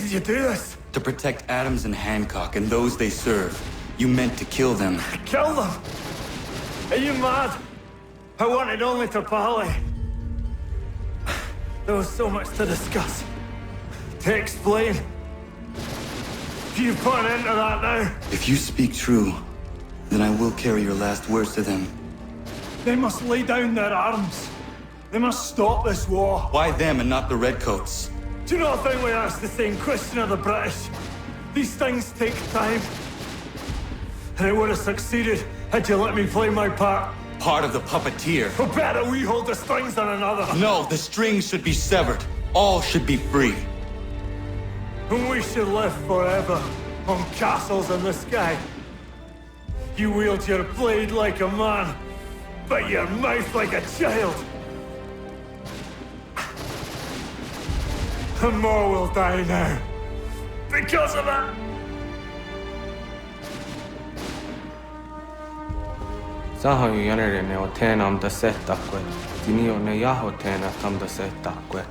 did you do this? To protect Adams and Hancock and those they serve, you meant to kill them. Kill them? Are you mad? I wanted only to parley. There was so much to discuss, to explain. You put an end to that now. If you speak true, then I will carry your last words to them. They must lay down their arms. They must stop this war. Why them and not the Redcoats? Do you not think we asked the same question of the British? These things take time. And it would have succeeded had you let me play my part. Part of the puppeteer. Or better we hold the strings than another. No, the strings should be severed. All should be free. And we should live forever on castles in the sky. You wield your blade like a man, but your mouth like a child. And more will die now. Because of it. Sahoin jänerinen on teenam da settakwe. Tini on ne jaho teena tam da settakwe.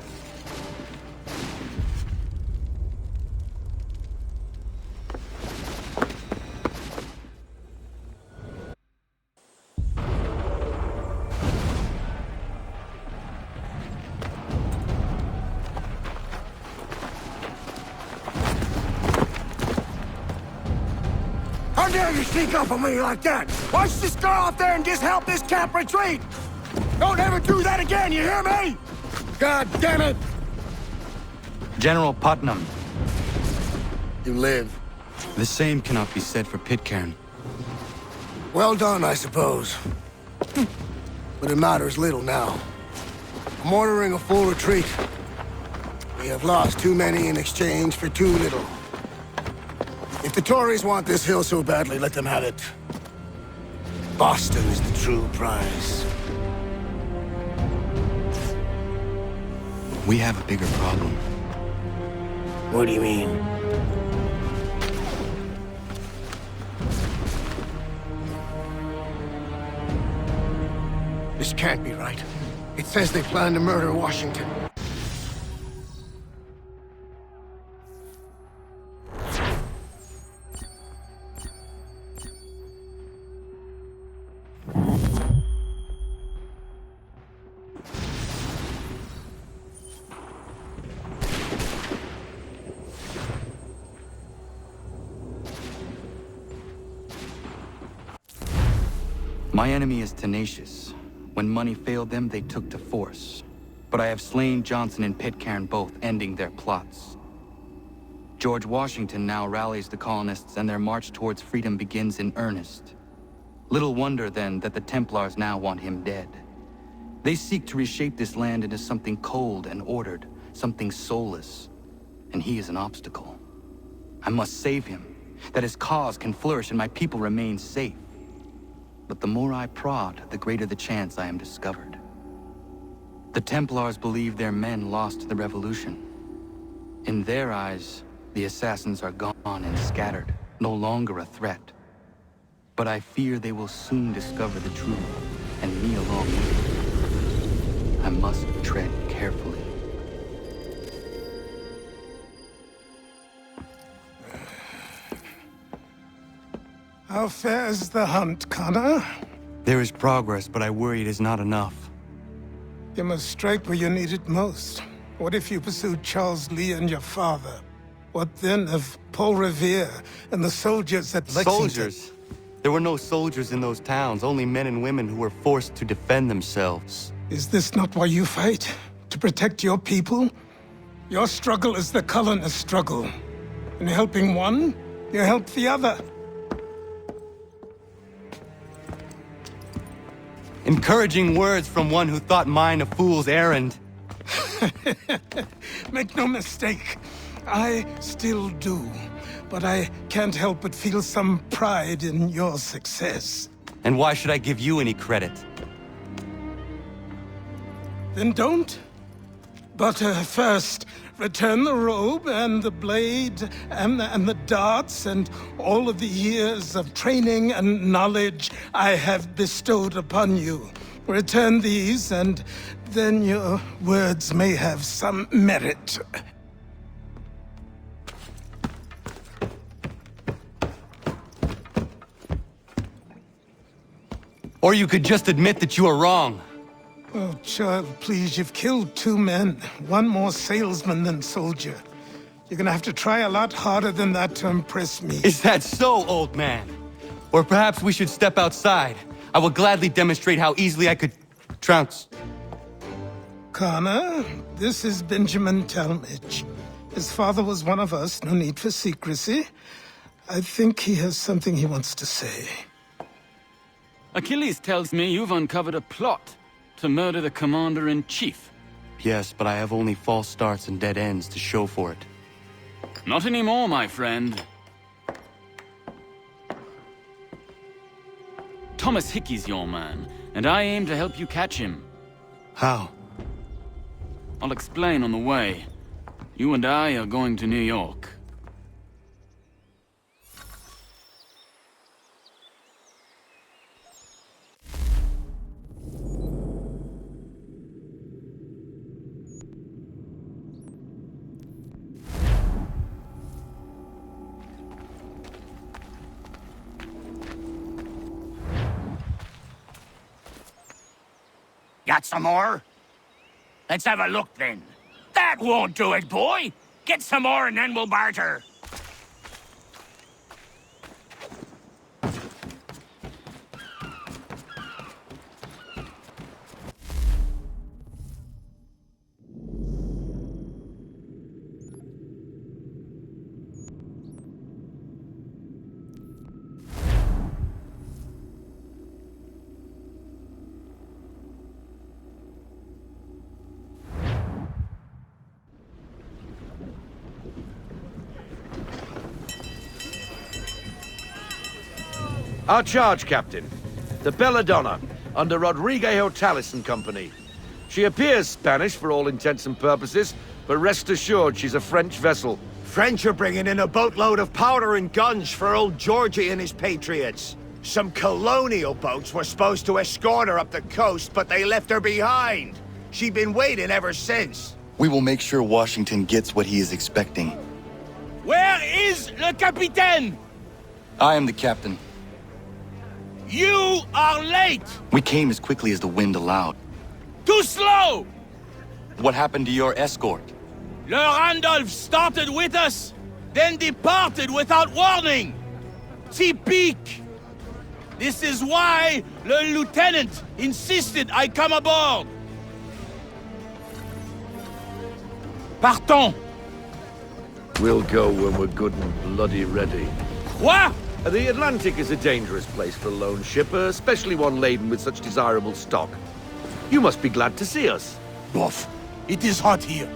How dare you sneak up on me like that? Why don't you just go out there and just help this camp retreat? Don't ever do that again, you hear me? God damn it! General Putnam. You live. The same cannot be said for Pitcairn. Well done, I suppose. But it matters little now. I'm ordering a full retreat. We have lost too many in exchange for too little. If the Tories want this hill so badly, let them have it. Boston is the true prize. We have a bigger problem. What do you mean? This can't be right. It says they plan to murder Washington. My enemy is tenacious. When money failed them, they took to force. But I have slain Johnson and Pitcairn both, ending their plots. George Washington now rallies the colonists and their march towards freedom begins in earnest. Little wonder, then, that the Templars now want him dead. They seek to reshape this land into something cold and ordered, something soulless. And he is an obstacle. I must save him, that his cause can flourish and my people remain safe. But the more I prod, the greater the chance I am discovered. The Templars believe their men lost the revolution. In their eyes, the assassins are gone and scattered, no longer a threat. But I fear they will soon discover the truth, and me along with it. I must tread carefully. How fares the hunt, Connor? There is progress, but I worry it is not enough. You must strike where you need it most. What if you pursued Charles Lee and your father? What then of Paul Revere and the soldiers at Lexington? Soldiers? There were no soldiers in those towns, only men and women who were forced to defend themselves. Is this not why you fight? To protect your people? Your struggle is the colonist struggle. In helping one, you help the other. Encouraging words from one who thought mine a fool's errand. Make no mistake, I still do. But I can't help but feel some pride in your success. And why should I give you any credit? Then don't. But first, return the robe and the blade and the darts and all of the years of training and knowledge I have bestowed upon you. Return these, and then your words may have some merit. Or you could just admit that you are wrong. Oh, child, please, you've killed 2 men. One more salesman than soldier. You're gonna have to try a lot harder than that to impress me. Is that so, old man? Or perhaps we should step outside. I will gladly demonstrate how easily I could trounce. Connor, this is Benjamin Talmadge. His father was one of us, no need for secrecy. I think he has something he wants to say. Achilles tells me you've uncovered a plot to murder the commander-in-chief. Yes, but I have only false starts and dead ends to show for it. Not anymore, my friend. Thomas Hickey's your man, and I aim to help you catch him. How? I'll explain on the way. You and I are going to New York. Got some more? Let's have a look then. That won't do it, boy! Get some more and then we'll barter. Our charge, Captain. The Belladonna, under Rodrigo Talis and Company. She appears Spanish for all intents and purposes, but rest assured she's a French vessel. French are bringing in a boatload of powder and guns for old Georgie and his patriots. Some colonial boats were supposed to escort her up the coast, but they left her behind. She'd been waiting ever since. We will make sure Washington gets what he is expecting. Where is le capitaine? I am the captain. You are late! We came as quickly as the wind allowed. Too slow! What happened to your escort? Le Randolph started with us, then departed without warning. Typique! This is why le lieutenant insisted I come aboard. Partons! We'll go when we're good and bloody ready. What? The Atlantic is a dangerous place for a lone ship, especially one laden with such desirable stock. You must be glad to see us. Boff, it is hot here.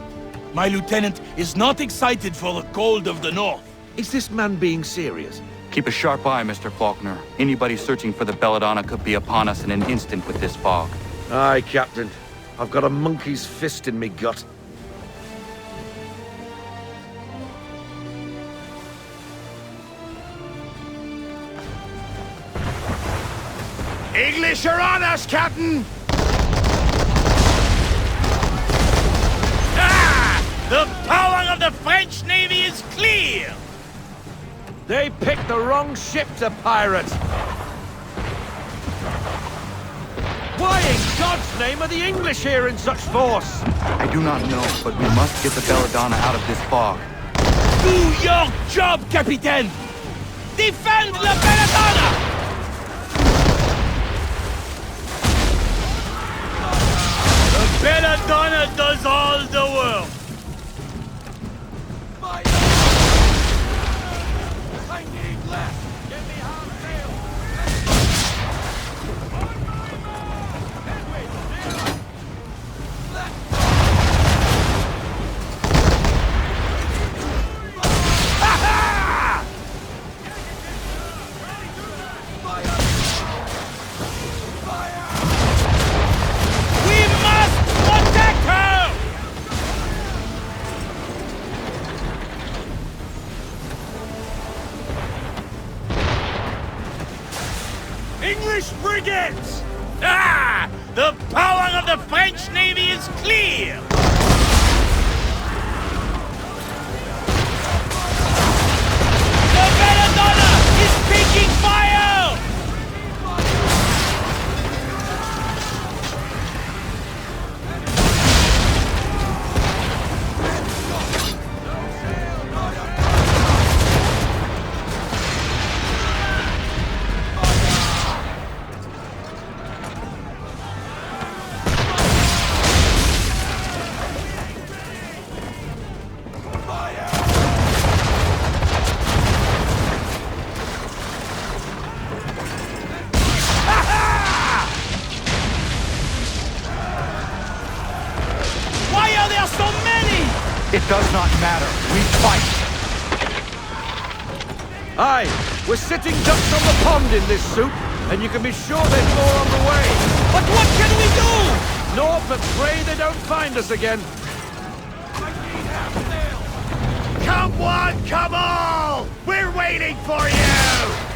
My lieutenant is not excited for the cold of the north. Is this man being serious? Keep a sharp eye, Mr. Faulkner. Anybody searching for the Belladonna could be upon us in an instant with this fog. Aye, Captain. I've got a monkey's fist in me gut. English are on us, Captain! Ah! The power of the French Navy is clear! They picked the wrong ship to pirate! Why in God's name are the English here in such force? I do not know, but we must get the Belladonna out of this fog. Do your job, Capitaine! Defend la Belladonna! The Belladonna does all the work! I need less! Give me half sail! We must protect her! English frigates! Ah! The power of the French Navy is clear! The Belladonna is taking fire! It does not matter. We fight! Aye, we're sitting ducks on the pond in this soup, and you can be sure there's more on the way. But what can we do? Naught but pray they don't find us again. Come one, come all! We're waiting for you!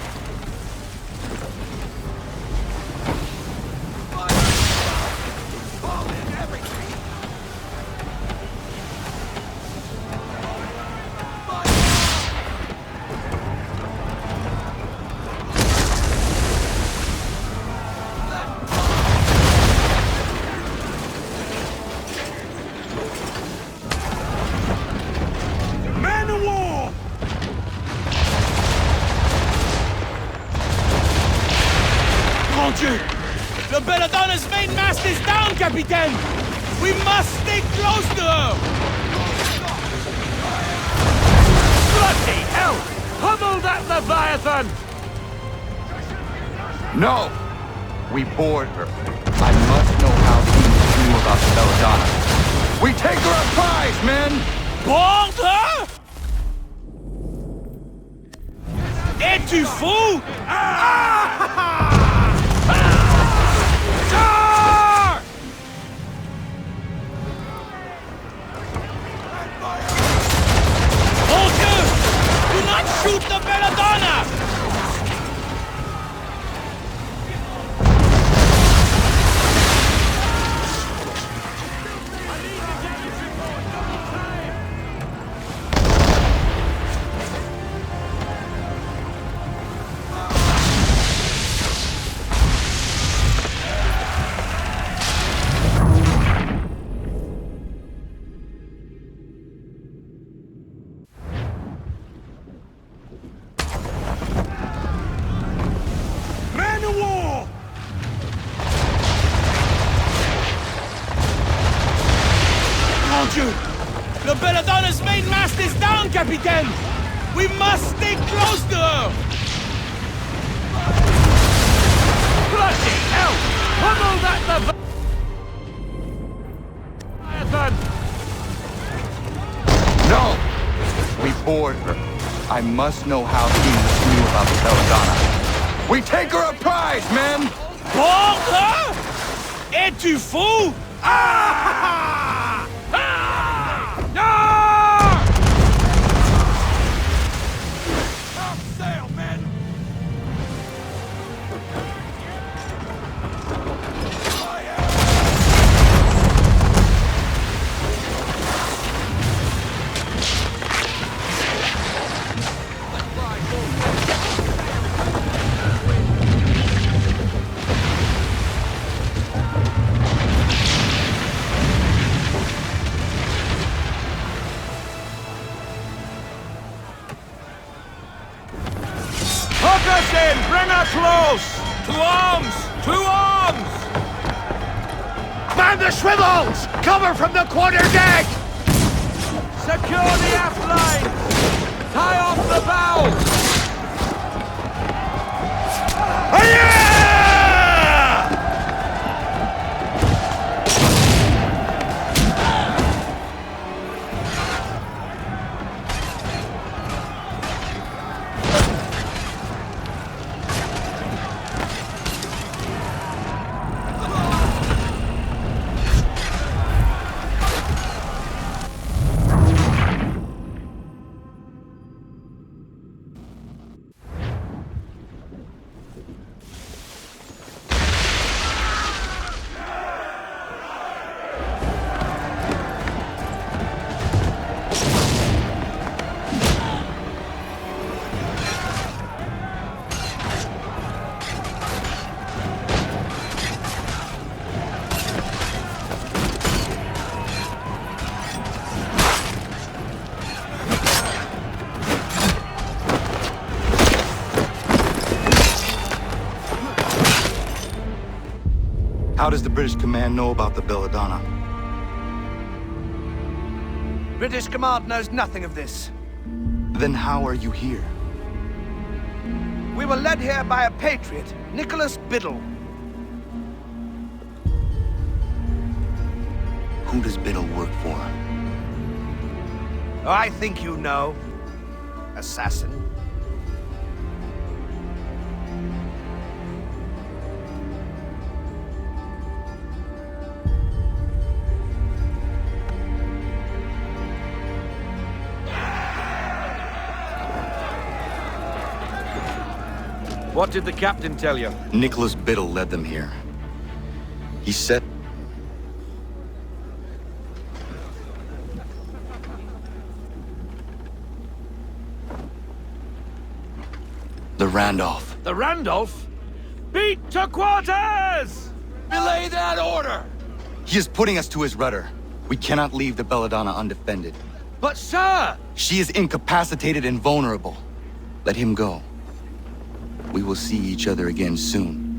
The Belladonna's main mast is down, Capitaine! We must stay close to her! Bloody hell! Pummel that Leviathan! No! We board her. I must know how things knew about the Belladonna. We take her a prize, men! Board her? Es-tu fou? Shoot the Belladonna! The Belladonna's main mast is down, Capitaine! We must stay close to her! Bloody hell! Pummel that Leviathan! No! We board her. I must know how things knew about the Belladonna. We take her a prize, men! Board her? Es-tu fou? Bring her close! To arms! To arms! Man the swivels! Cover from the quarterdeck! Secure the aft line! Tie off the bow! How does the British command know about the Belladonna? British command knows nothing of this. Then how are you here? We were led here by a patriot, Nicholas Biddle. Who does Biddle work for? I think you know, assassin. What did the captain tell you? Nicholas Biddle led them here. He said... The Randolph. The Randolph? Beat to quarters! Belay that order! He is putting us to his rudder. We cannot leave the Belladonna undefended. But sir! She is incapacitated and vulnerable. Let him go. We will see each other again soon.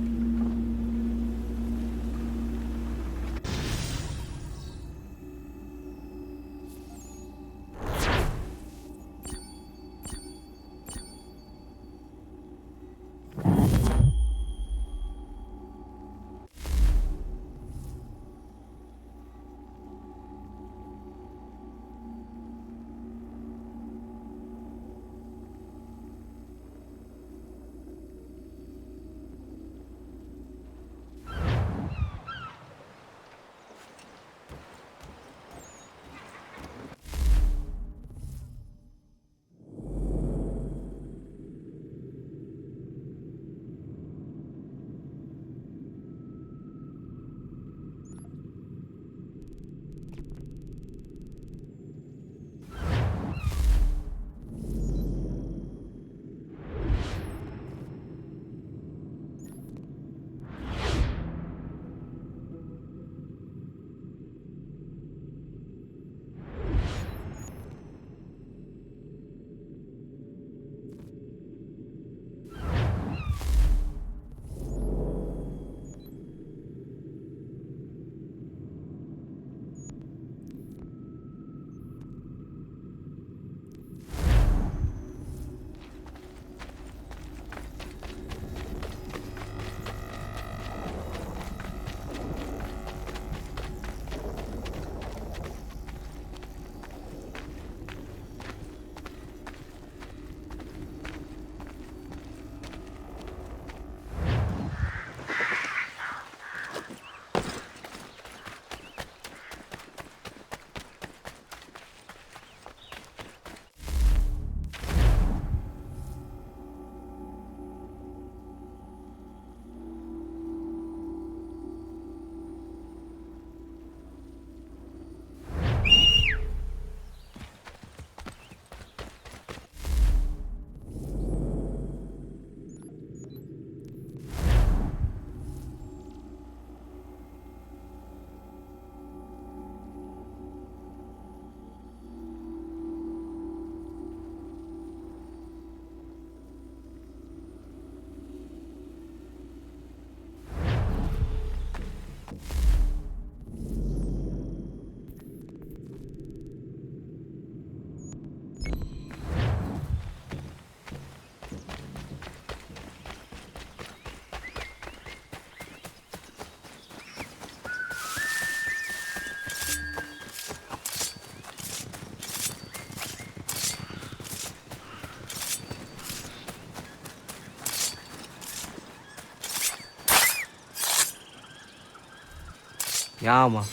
Ja, man.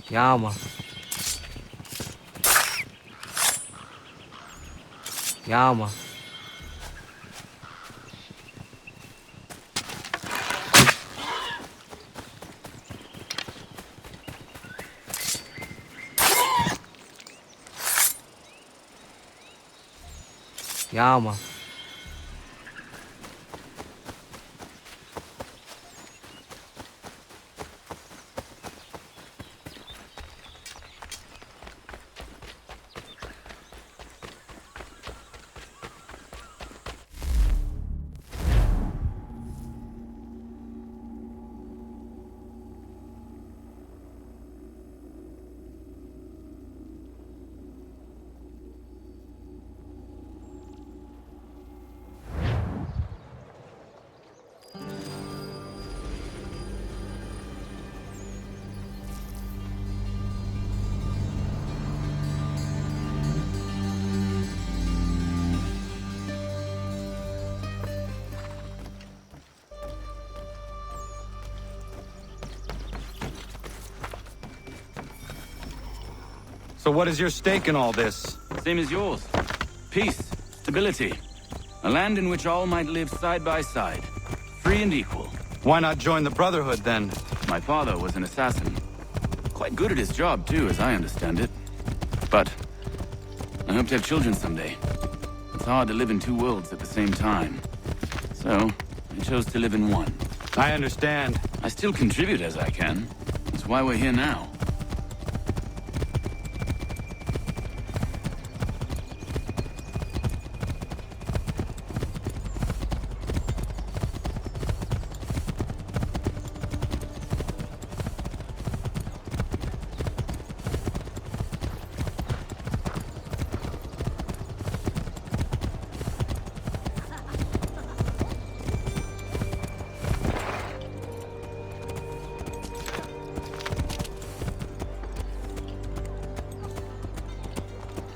Ja, man. Yeah, man. Yeah, man. So what is your stake in all this? Same as yours. Peace, stability. A land in which all might live side by side, free and equal. Why not join the Brotherhood, then? My father was an assassin. Quite good at his job, too, as I understand it. But I hope to have children someday. It's hard to live in two worlds at the same time. So, I chose to live in one. I understand. I still contribute as I can. That's why we're here now.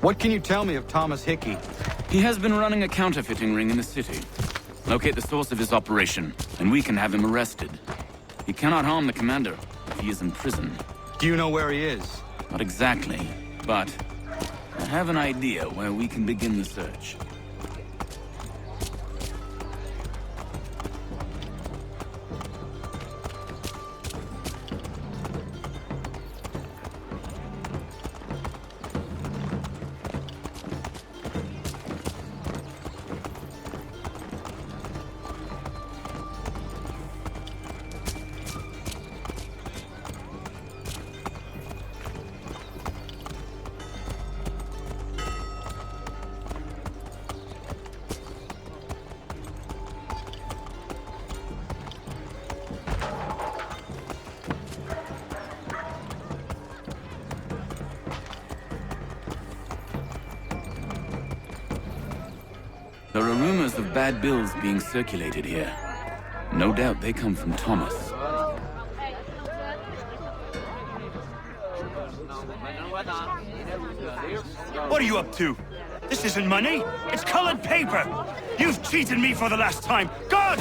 What can you tell me of Thomas Hickey? He has been running a counterfeiting ring in the city. Locate the source of his operation, and we can have him arrested. He cannot harm the commander if he is in prison. Do you know where he is? Not exactly, but I have an idea where we can begin the search. There are rumors of bad bills being circulated here. No doubt they come from Thomas. What are you up to? This isn't money. It's colored paper. You've cheated me for the last time. God!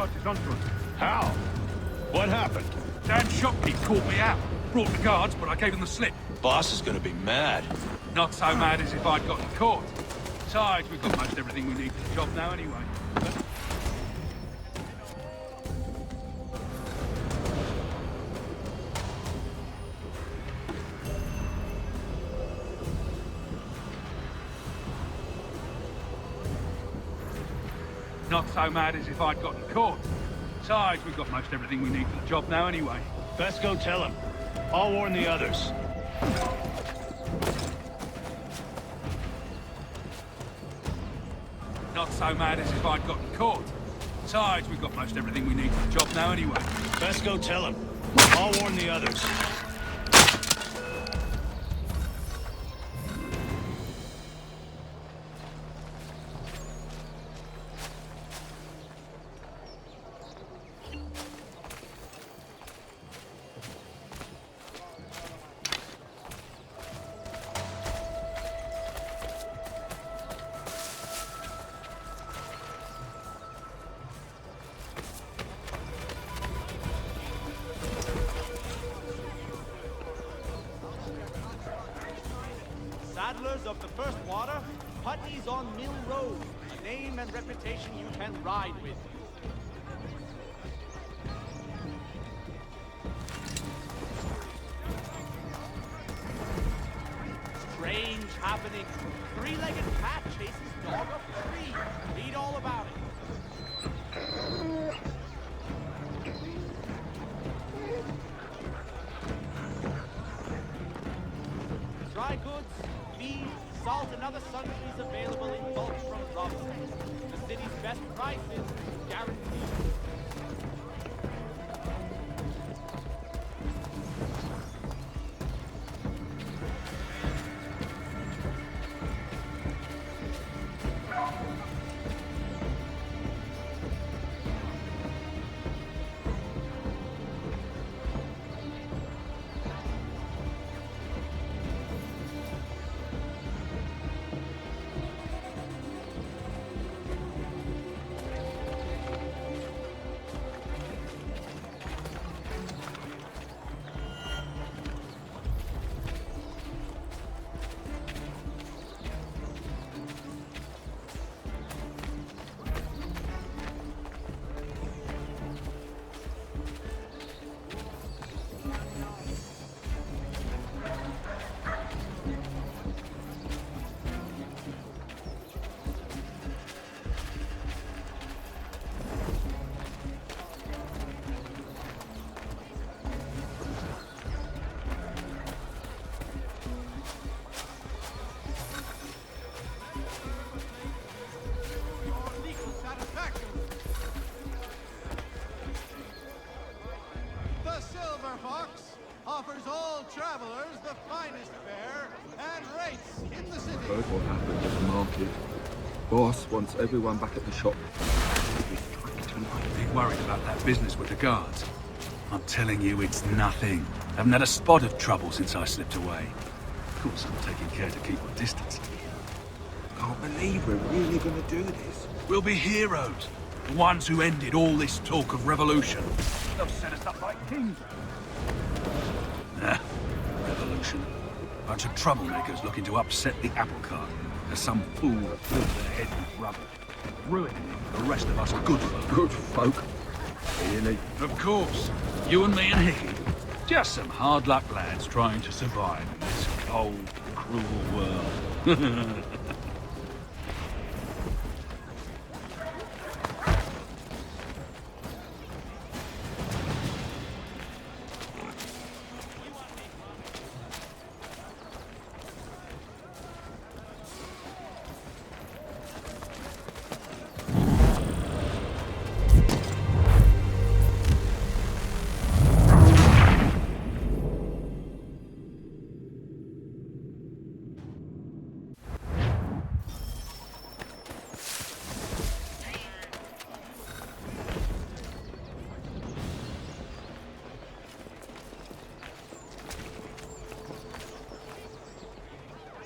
charges onto us. How? What happened? Damn shopkeep caught me out. Brought the guards, but I gave him the slip. Boss is gonna be mad. Not so mad as if I'd gotten caught. Besides, we've got most everything we need for the job now anyway. Not so mad as if I'd gotten caught. Besides, we've got most everything we need for the job now anyway. Best go tell him. I'll warn the others. Not so mad as if I'd gotten caught. Besides, we've got most everything we need for the job now anyway. Best go tell him. I'll warn the others. Saddlers of the First Water, Putney's on Mill Road, a name and reputation you can ride with. Strange happening. Three-legged cat chases dog up tree. Read all about it. Dry goods, feed, salt, and other sundries available in bulk from Robson. The city's best prices, guaranteed. Offers all travelers the finest fare and rates in the city. Heard what happened at the market. Boss wants everyone back at the shop. Be worried about that business with the guards. I'm telling you, it's nothing. Haven't had a spot of trouble since I slipped away. Of course, I'm taking care to keep my distance. Can't believe we're really gonna do this. We'll be heroes. The ones who ended all this talk of revolution. They'll set us up like kings. Nah, revolution. Bunch of troublemakers looking to upset the apple cart. As some fool filled their head with rubbish. Ruining the rest of us good folk. Good folk? Really? Of course. You and me and Hickey. Just some hard luck lads trying to survive in this cold, cruel world.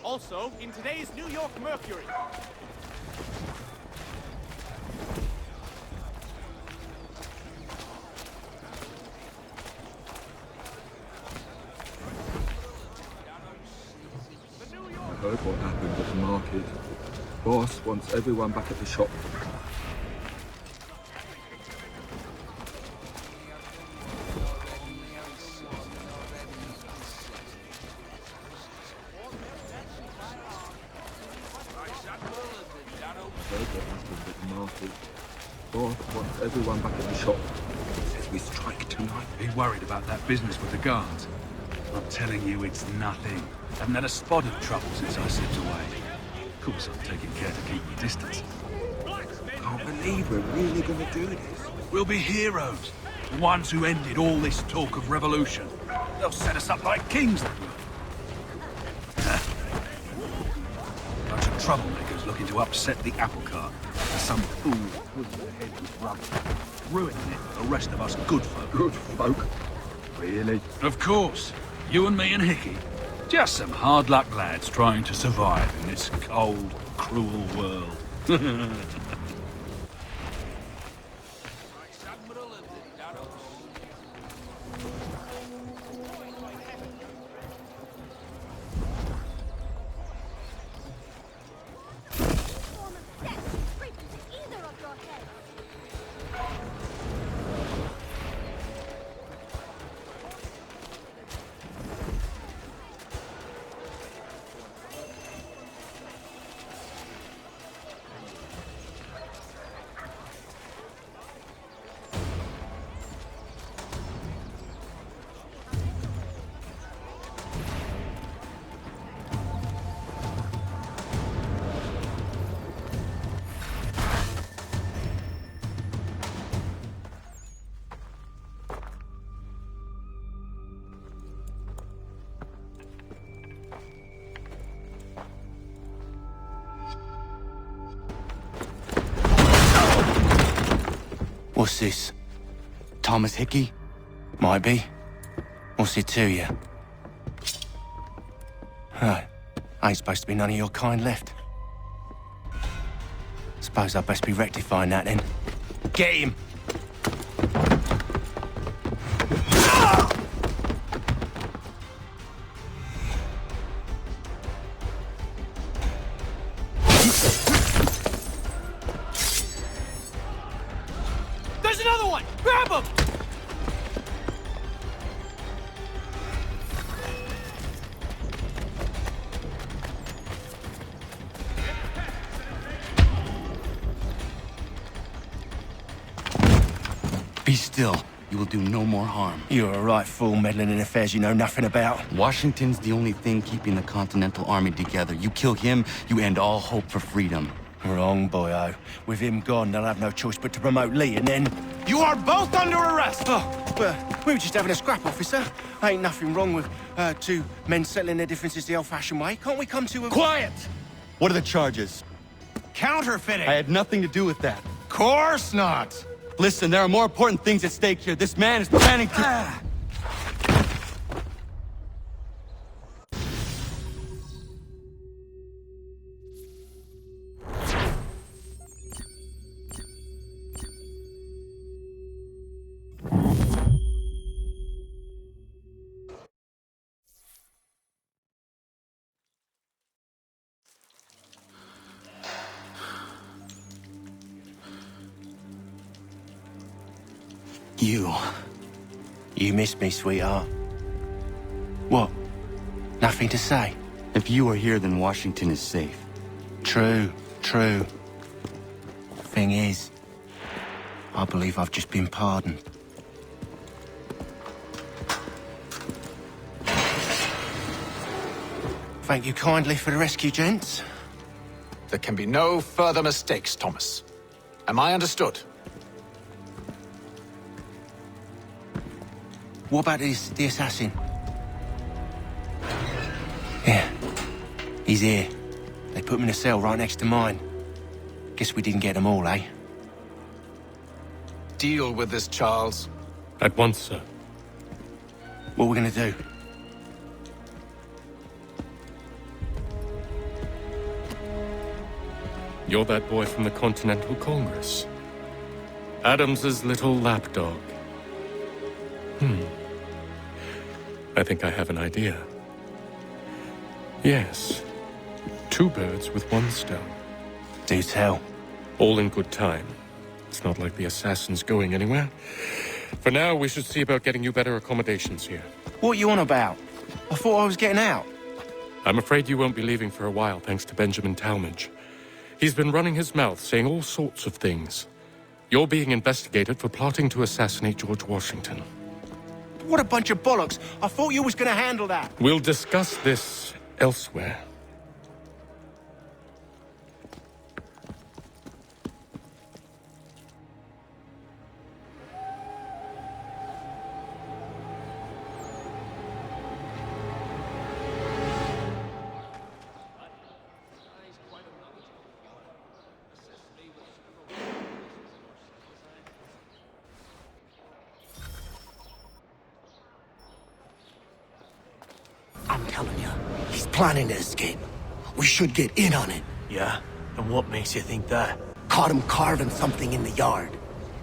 Also, in today's New York Mercury. heard what happened at the market. Boss wants everyone back at the shop. Heard what happened at the market. Boss wants everyone back at the shop. Says we strike tonight. Be worried about that business with the guards. I'm telling you, it's nothing. Haven't had a spot of trouble since I slipped away. Of course, I'm taking care to keep my distance. Can't believe we're really gonna do this. We'll be heroes. The ones who ended all this talk of revolution. They'll set us up like kings, they will. Bunch of troublemakers looking to upset the apple cart. Some fool pulling their head with rubbish. Ruining it for the rest of us good folk. Good folk? Really? Of course. You and me and Hickey. Just some hard luck lads trying to survive in this cold, cruel world. What's this? Thomas Hickey? Might be. What's it to you? Right. Ain't supposed to be none of your kind left. Suppose I'd best be rectifying that then. Get him! There's another one! Grab him! Be still. You will do no more harm. You're a right fool meddling in affairs you know nothing about. Washington's the only thing keeping the Continental Army together. You kill him, you end all hope for freedom. Wrong, boyo. With him gone, they'll have no choice but to promote Lee, and then... You are both under arrest! Oh, well, we were just having a scrap, officer. Ain't nothing wrong with two men settling their differences the old-fashioned way. Can't we come to a... Quiet! What are the charges? Counterfeiting! I had nothing to do with that. Course not! Listen, there are more important things at stake here. This man is planning to... You missed me, sweetheart. What? Nothing to say? If you are here, then Washington is safe. True. Thing is, I believe I've just been pardoned. Thank you kindly for the rescue, gents. There can be no further mistakes, Thomas. Am I understood? What about the assassin? Yeah, he's here. They put him in a cell right next to mine. Guess we didn't get them all, eh? Deal with this, Charles. At once, sir. What are we gonna do? You're that boy from the Continental Congress. Adams's little lapdog. I think I have an idea. Yes, two birds with one stone. Do tell. All in good time. It's not like the assassin's going anywhere. For now, we should see about getting you better accommodations here. What you on about? I thought I was getting out. I'm afraid you won't be leaving for a while, thanks to Benjamin Talmadge. He's been running his mouth, saying all sorts of things. You're being investigated for plotting to assassinate George Washington. What a bunch of bollocks. I thought you was gonna handle that. We'll discuss this elsewhere. I'm telling you, he's planning to escape. We should get in on it. Yeah? And what makes you think that? Caught him carving something in the yard.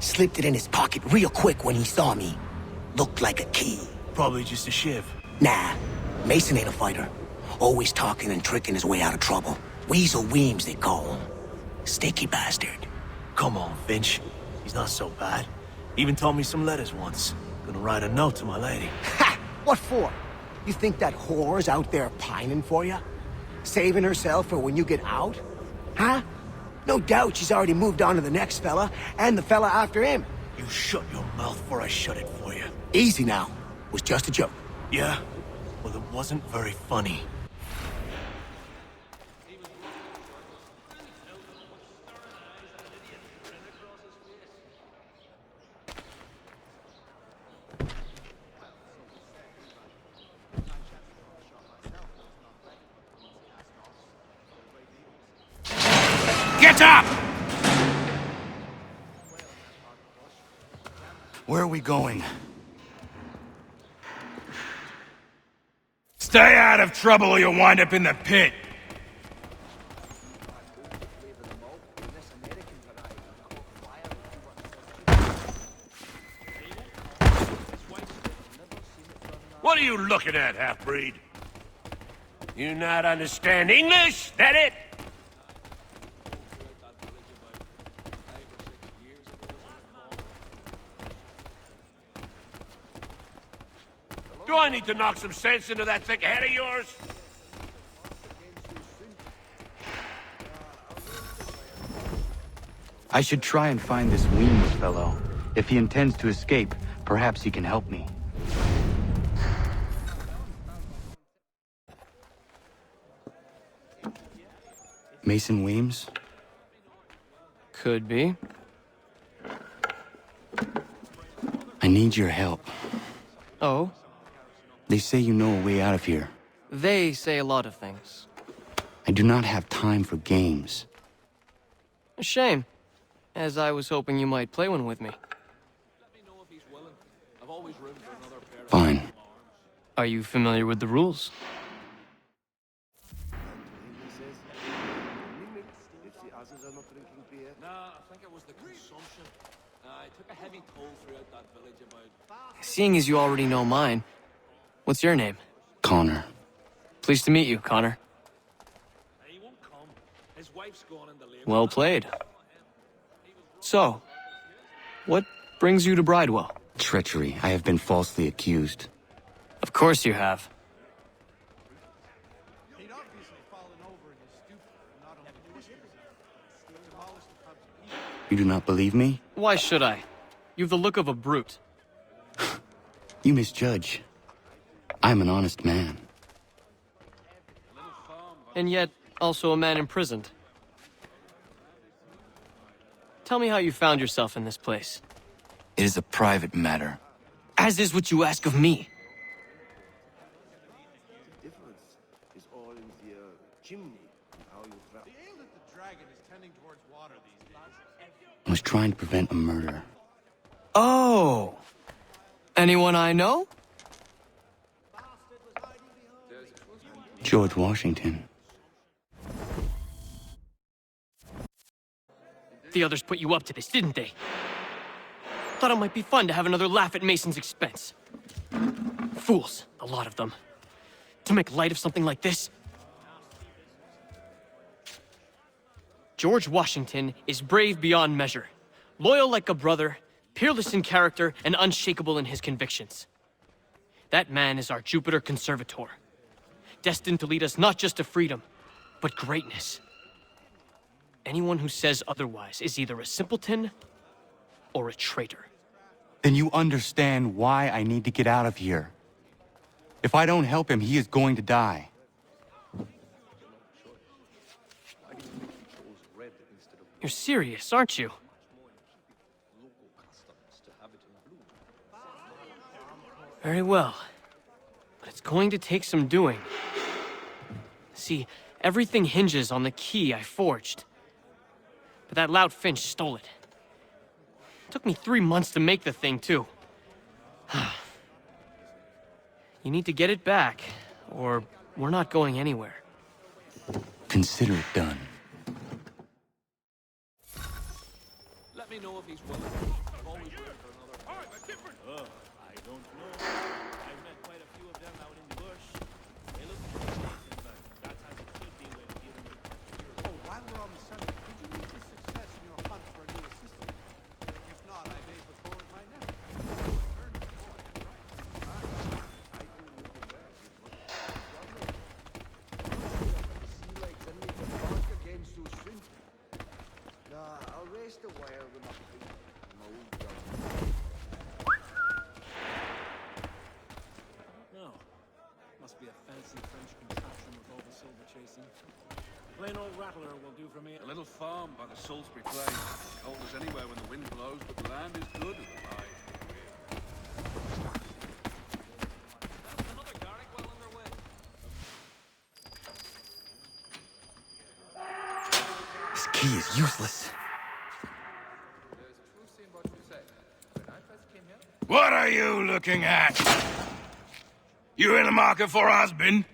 Slipped it in his pocket real quick when he saw me. Looked like a key. Probably just a shiv. Nah, Mason ain't a fighter. Always talking and tricking his way out of trouble. Weasel Weems, they call him. Sticky bastard. Come on, Finch. He's not so bad. Even told me some letters once. Gonna write a note to my lady. Ha! What for? You think that whore's out there pining for you? Saving herself for when you get out? Huh? No doubt she's already moved on to the next fella, and the fella after him. You shut your mouth before I shut it for you. Easy now. Was just a joke. Yeah? Well, it wasn't very funny. Get up! Where are we going? Stay out of trouble or you'll wind up in the pit. What are you looking at, half-breed? You not understand English? That it? Do I need to knock some sense into that thick head of yours? I should try and find this Weems fellow. If he intends to escape, perhaps he can help me. Mason Weems? Could be. I need your help. Oh? They say you know a way out of here. They say a lot of things. I do not have time for games. A shame, as I was hoping you might play one with me. Fine. Are you familiar with the rules? Seeing as you already know mine, what's your name? Connor. Pleased to meet you, Connor. Well played. So, what brings you to Bridewell? Treachery. I have been falsely accused. Of course you have. You do not believe me? Why should I? You've the look of a brute. You misjudge. I'm an honest man. And yet, also a man imprisoned. Tell me how you found yourself in this place. It is a private matter. As is what you ask of me. I was trying to prevent a murder. Oh! Anyone I know? George Washington. The others put you up to this, didn't they? Thought it might be fun to have another laugh at Mason's expense. Fools, a lot of them. To make light of something like this? George Washington is brave beyond measure, loyal like a brother, peerless in character, and unshakable in his convictions. That man is our Jupiter Conservator, destined to lead us not just to freedom, but greatness. Anyone who says otherwise is either a simpleton or a traitor. Then you understand why I need to get out of here. If I don't help him, he is going to die. You're serious, aren't you? Very well. But it's going to take some doing. See, everything hinges on the key I forged. But that lout Finch stole it. Took me 3 months to make the thing, too. You need to get it back, or we're not going anywhere. Consider it done. Let me know if he's willing. I've always waited for another. I don't know. I've met quite a few of them out in the bush. They look decent, but that's as it should be when given the Oh, while we're on the subject, did you meet with success in your hunt for a new assistant? If not, I may put forward my nephew. I'll raise the wire with my feet. No. Must be a fancy French contraption with all the silver chasing. Plain old rattler will do for me. A little farm by the Salisbury Plain. Cold as anywhere when the wind blows, but the land is good and alive. This key is useless. What are you looking at? You in the market for a husband?